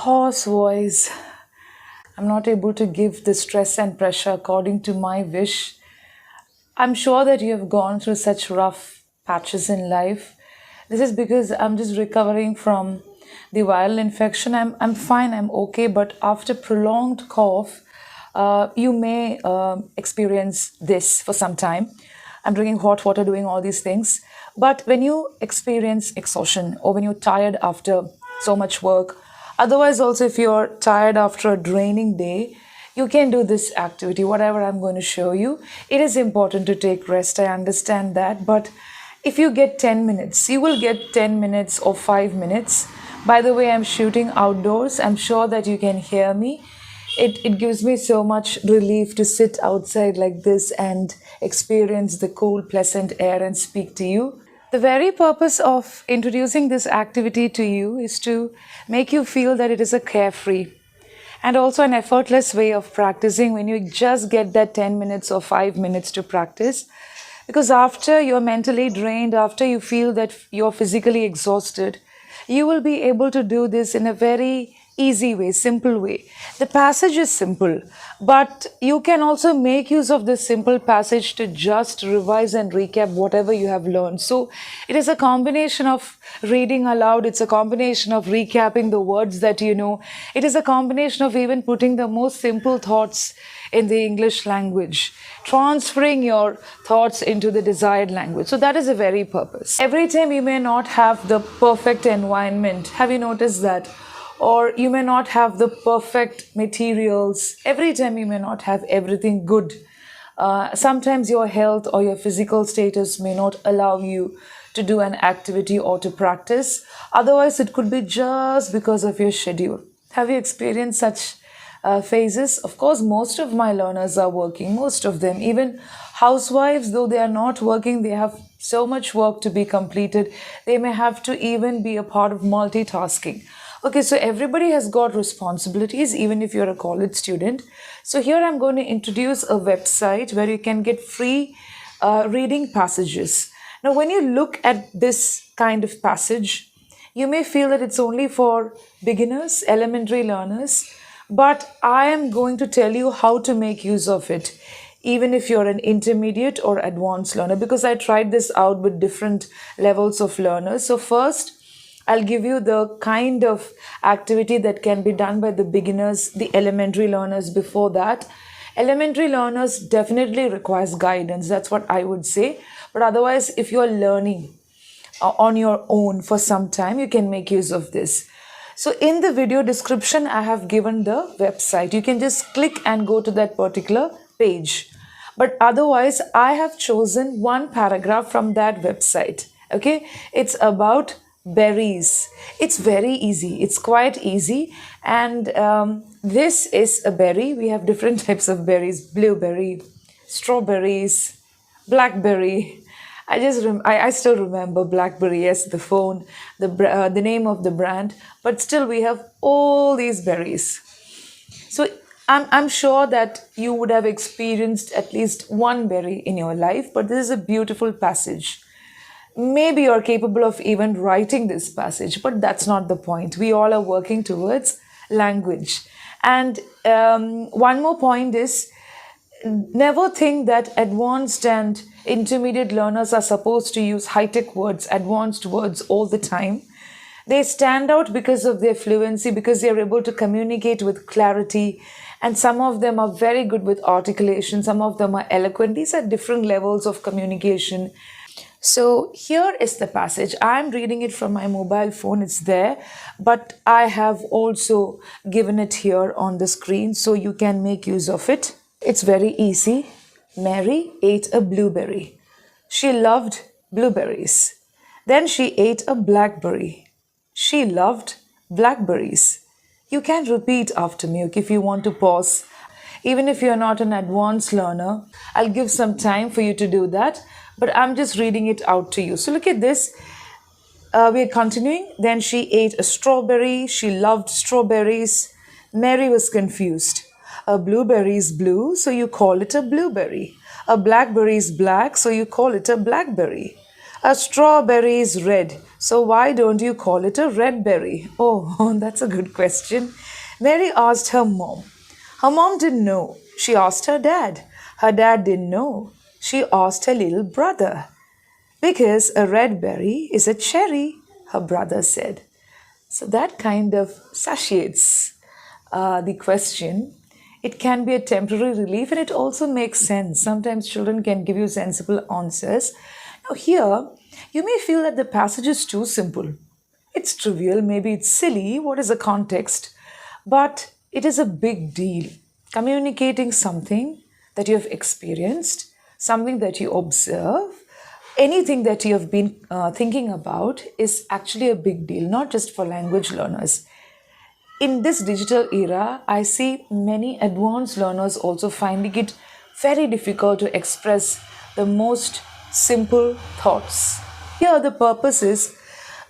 hoarse voice. I'm not able to give the stress and pressure according to my wish. I'm sure that you have gone through such rough patches in life. This is because I'm just recovering from the viral infection. I'm fine, I'm okay, but after prolonged cough, you may experience this for some time. I'm drinking hot water, doing all these things. But when you experience exhaustion or when you're tired after so much work, otherwise, also, if you're tired after a draining day, you can do this activity, whatever I'm going to show you. It is important to take rest, I understand that. But if you get 10 minutes, you will get 10 minutes or 5 minutes. By the way, I'm shooting outdoors. I'm sure that you can hear me. It gives me so much relief to sit outside like this and experience the cool, pleasant air and speak to you. The very purpose of introducing this activity to you is to make you feel that it is a carefree and also an effortless way of practicing when you just get that 10 minutes or 5 minutes to practice. Because after you're mentally drained, after you feel that you're physically exhausted, you will be able to do this in a very easy way, simple way. The passage is simple, but you can also make use of this simple passage to just revise and recap whatever you have learned. So it is a combination of reading aloud, it's a combination of recapping the words that you know, it is a combination of even putting the most simple thoughts in the English language, transferring your thoughts into the desired language. So that is the very purpose. Every time you may not have the perfect environment. Have you noticed that? Or you may not have the perfect materials. Every time you may not have everything good. Sometimes your health or your physical status may not allow you to do an activity or to practice. Otherwise, it could be just because of your schedule. Have you experienced such phases? Of course, most of my learners are working, most of them. Even housewives, though they are not working, they have so much work to be completed. They may have to even be a part of multitasking. Okay, so everybody has got responsibilities, even if you're a college student. So here I'm going to introduce a website where you can get free reading passages. Now, when you look at this kind of passage, you may feel that it's only for beginners, elementary learners, but I am going to tell you how to make use of it, even if you're an intermediate or advanced learner, because I tried this out with different levels of learners. So first, I'll give you the kind of activity that can be done by the beginners, the elementary learners before that. Elementary learners definitely requires guidance. That's what I would say. But otherwise, if you're learning on your own for some time, you can make use of this. So in the video description, I have given the website. You can just click and go to that particular page. But otherwise, I have chosen one paragraph from that website. Okay, it's about berries. It's very easy. It's quite easy. And this is a berry. We have different types of berries: blueberry, strawberries, blackberry. I still remember blackberry. Yes, the phone, the name of the brand. But still, we have all these berries. So I'm sure that you would have experienced at least one berry in your life. But this is a beautiful passage. Maybe you're capable of even writing this passage, but that's not the point. We all are working towards language. And one more point is, never think that advanced and intermediate learners are supposed to use high-tech words, advanced words all the time. They stand out because of their fluency, because they're able to communicate with clarity. And some of them are very good with articulation. Some of them are eloquent. These are different levels of communication. So here is the passage. I'm reading it from my mobile phone. It's there, but I have also given it here on the screen so you can make use of it. It's very easy. Mary ate a blueberry. She loved blueberries. Then she ate a blackberry. She loved blackberries. You can repeat after me, okay, if you want to pause. Even if you're not an advanced learner, I'll give some time for you to do that. But I'm just reading it out to you. So look at this. We're continuing. Then she ate a strawberry. She loved strawberries. Mary was confused. A blueberry is blue, so you call it a blueberry. A blackberry is black, so you call it a blackberry. A strawberry is red, so why don't you call it a red berry? Oh, that's a good question. Mary asked her mom. Her mom didn't know. She asked her dad. Her dad didn't know. She asked her little brother. Because a red berry is a cherry, her brother said. So that kind of satiates the question. It can be a temporary relief and it also makes sense. Sometimes children can give you sensible answers. Now, here, you may feel that the passage is too simple. It's trivial, maybe it's silly, what is the context? But it is a big deal. Communicating something that you have experienced, something that you observe, anything that you have been thinking about is actually a big deal, not just for language learners. In this digital era, I see many advanced learners also finding it very difficult to express the most simple thoughts. Here, the purpose is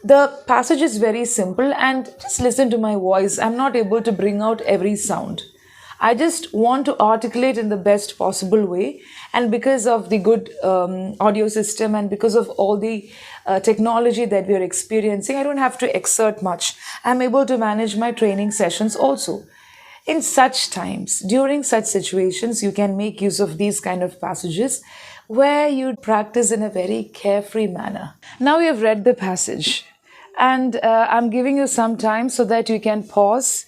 the passage is very simple, and just listen to my voice. I'm not able to bring out every sound. I just want to articulate in the best possible way. And because of the good audio system and because of all the technology that we are experiencing, I don't have to exert much. I'm able to manage my training sessions also. In such times, during such situations, you can make use of these kind of passages where you practice in a very carefree manner. Now you have read the passage, and I'm giving you some time so that you can pause.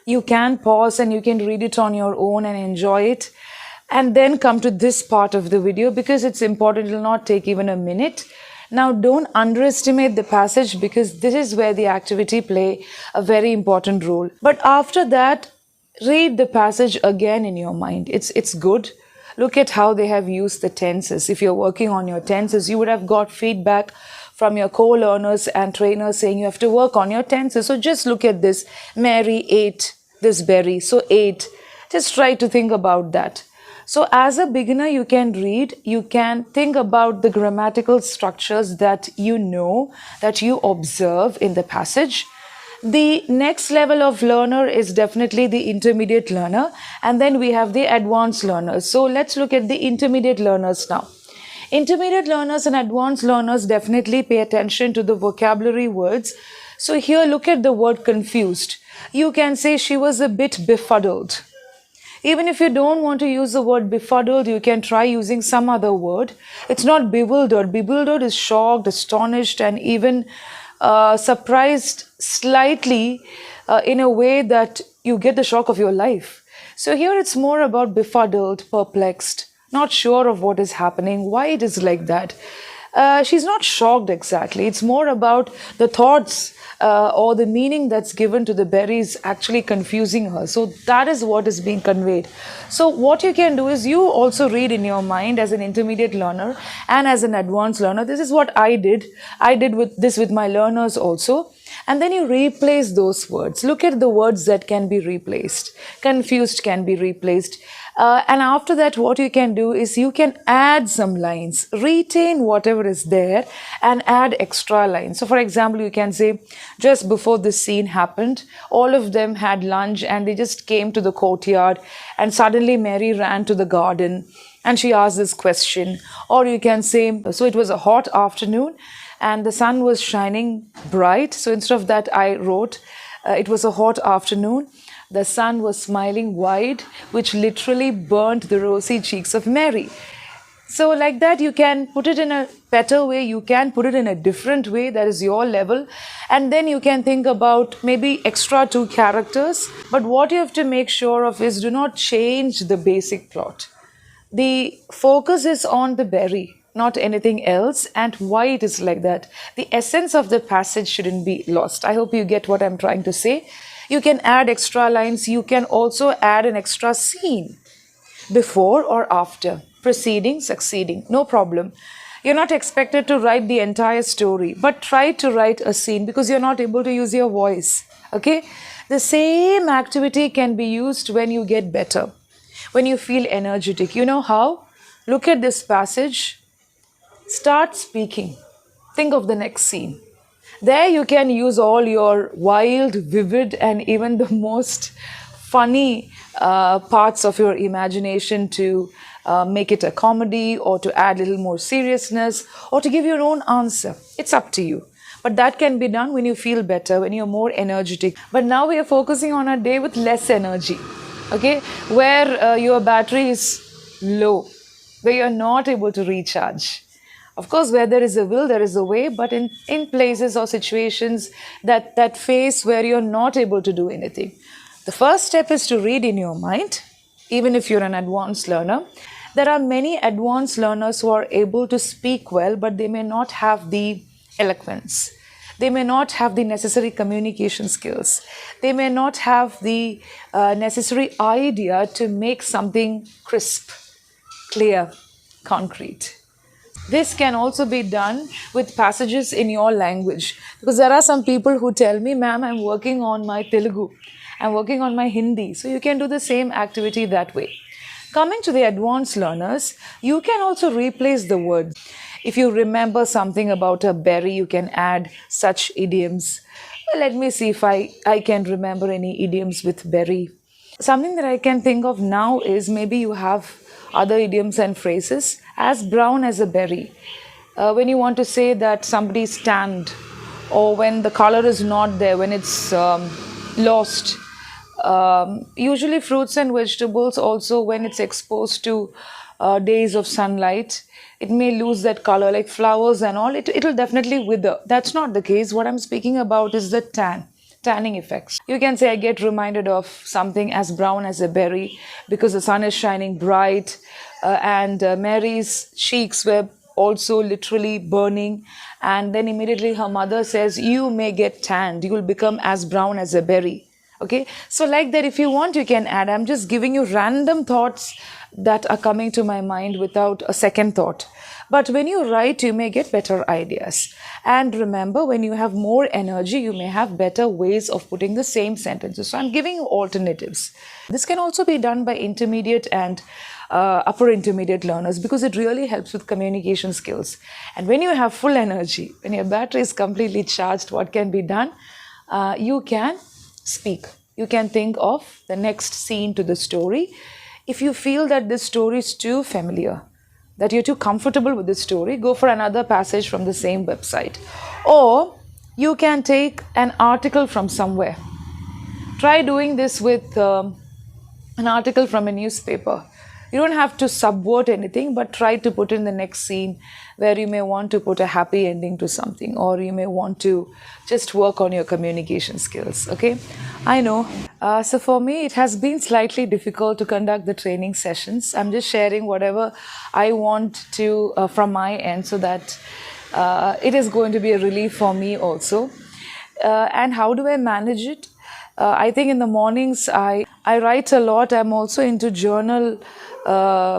You can pause and you can read it on your own and enjoy it, and then come to this part of the video because it's important. It will not take even a minute. Now, don't underestimate the passage because this is where the activity play a very important role. But after that, read the passage again in your mind. It's good. Look at how they have used the tenses. If you're working on your tenses, you would have got feedback from your co-learners and trainers saying you have to work on your tenses. So just look at this. Mary ate this berry. So ate. Just try to think about that. So as a beginner, you can read, you can think about the grammatical structures that you know, that you observe in the passage. The next level of learner is definitely the intermediate learner, and then we have the advanced learners. So let's look at the intermediate learners now. Intermediate learners and advanced learners definitely pay attention to the vocabulary words. So here, look at the word confused. You can say she was a bit befuddled. Even if you don't want to use the word befuddled, you can try using some other word. It's not bewildered. Bewildered is shocked, astonished, and even surprised slightly in a way that you get the shock of your life. So here it's more about befuddled, perplexed, not sure of what is happening, why it is like that. She's not shocked exactly. It's more about the thoughts or the meaning that's given to the berries actually confusing her. So that is what is being conveyed. So what you can do is you also read in your mind as an intermediate learner and as an advanced learner. This is what I did. I did with my learners also. And then you replace those words. Look at the words that can be replaced. Confused can be replaced. And after that, what you can do is you can add some lines, retain whatever is there and add extra lines. So for example, you can say, just before this scene happened, all of them had lunch and they just came to the courtyard, and suddenly Mary ran to the garden and she asked this question. Or you can say, so it was a hot afternoon and the sun was shining bright. So instead of that, I wrote, it was a hot afternoon. The sun was smiling wide, which literally burnt the rosy cheeks of Mary. So like that, you can put it in a better way. You can put it in a different way. That is your level. And then you can think about maybe extra 2 characters. But what you have to make sure of is do not change the basic plot. The focus is on the berry, not anything else, and why it is like that. The essence of the passage shouldn't be lost. I hope you get what I'm trying to say. You can add extra lines. You can also add an extra scene before or after, preceding, succeeding, no problem. You're not expected to write the entire story, but try to write a scene because you're not able to use your voice, okay? The same activity can be used when you get better, when you feel energetic. You know how? Look at this passage. Start speaking. Think of the next scene. There you can use all your wild, vivid, and even the most funny parts of your imagination to make it a comedy, or to add a little more seriousness, or to give your own answer. It's up to you. But that can be done when you feel better, when you're more energetic. But now we are focusing on a day with less energy, okay, where your battery is low, where you're not able to recharge. Of course, where there is a will, there is a way, but in places or situations that phase where you're not able to do anything, the first step is to read in your mind, even if you're an advanced learner. There are many advanced learners who are able to speak well, but they may not have the eloquence. They may not have the necessary communication skills. They may not have the necessary idea to make something crisp, clear, concrete. This can also be done with passages in your language. Because there are some people who tell me, ma'am, I'm working on my Telugu, I'm working on my Hindi. So you can do the same activity that way. Coming to the advanced learners, you can also replace the words. If you remember something about a berry, you can add such idioms. Well, let me see if I can remember any idioms with berry. Something that I can think of now is, maybe you have other idioms and phrases. As brown as a berry. When you want to say that somebody's tanned, or when the color is not there, when it's lost. Usually fruits and vegetables also, when it's exposed to days of sunlight, it may lose that color, like flowers and all, it'll definitely wither. That's not the case. What I'm speaking about is the tanning effects. You can say, I get reminded of something as brown as a berry because the sun is shining bright, and Mary's cheeks were also literally burning, and then immediately her mother says, you may get tanned, you will become as brown as a berry. Okay, so like that, if you want, you can add. I'm just giving you random thoughts that are coming to my mind without a second thought. But when you write, you may get better ideas. And remember, when you have more energy, you may have better ways of putting the same sentences. So I'm giving you alternatives. This can also be done by intermediate and upper intermediate learners, because it really helps with communication skills. And when you have full energy, when your battery is completely charged, what can be done? You can speak. You can think of the next scene to the story. If you feel that this story is too familiar, that you're too comfortable with the story, go for another passage from the same website. Or you can take an article from somewhere. Try doing this with an article from a newspaper. You don't have to subvert anything, but try to put in the next scene where you may want to put a happy ending to something, or you may want to just work on your communication skills. Okay, I know. So for me, it has been slightly difficult to conduct the training sessions. I'm just sharing whatever I want to from my end, so that it is going to be a relief for me also. And how do I manage it? I think in the mornings I write a lot. I'm also into journal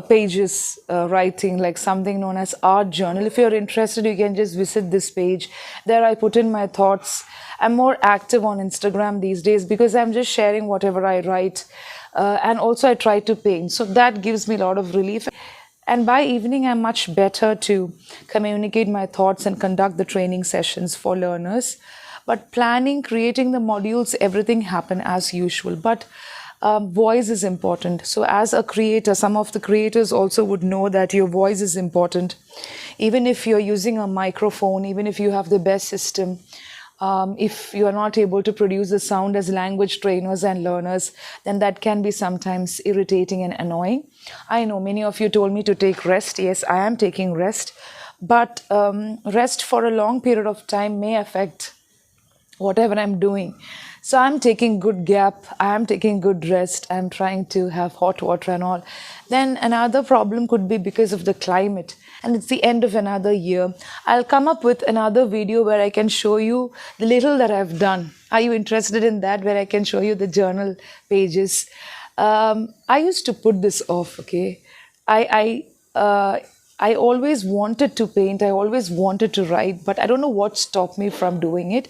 pages writing, like something known as art journal. If you're interested, you can just visit this page. There I put in my thoughts. I'm more active on Instagram these days because I'm just sharing whatever I write. And also I try to paint. So that gives me a lot of relief. And by evening, I'm much better to communicate my thoughts and conduct the training sessions for learners. But planning, creating the modules, everything happen as usual. But voice is important. So as a creator, some of the creators also would know that your voice is important. Even if you're using a microphone, even if you have the best system, if you are not able to produce the sound as language trainers and learners, then that can be sometimes irritating and annoying. I know many of you told me to take rest. Yes, I am taking rest. But rest for a long period of time may affect whatever I'm doing. So I'm taking good gap, I'm taking good rest, I'm trying to have hot water and all. Then another problem could be because of the climate, and it's the end of another year. I'll come up with another video where I can show you the little that I've done. Are you interested in that, where I can show you the journal pages? I used to put this off, okay? I always wanted to paint, I always wanted to write, but I don't know what stopped me from doing it.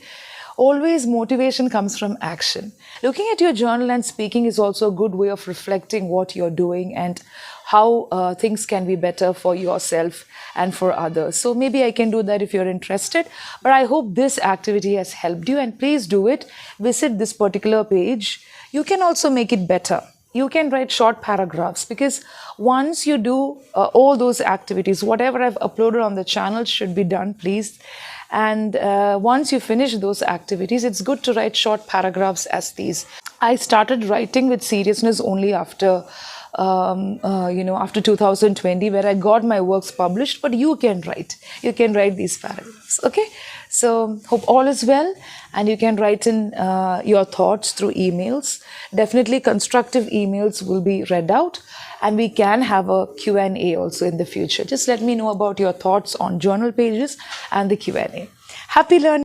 Always motivation comes from action. Looking at your journal and speaking is also a good way of reflecting what you're doing and how things can be better for yourself and for others. So maybe I can do that if you're interested. But I hope this activity has helped you, and please do it. Visit this particular page. You can also make it better. You can write short paragraphs, because once you do all those activities, whatever I've uploaded on the channel should be done, please. And once you finish those activities, it's good to write short paragraphs as these. I started writing with seriousness only after after 2020, where I got my works published. But you can write these paragraphs. Okay, so hope all is well, and you can write in your thoughts through emails. Definitely constructive emails will be read out, and we can have a Q&A also in the future. Just let me know about your thoughts on journal pages and the Q&A. Happy learning.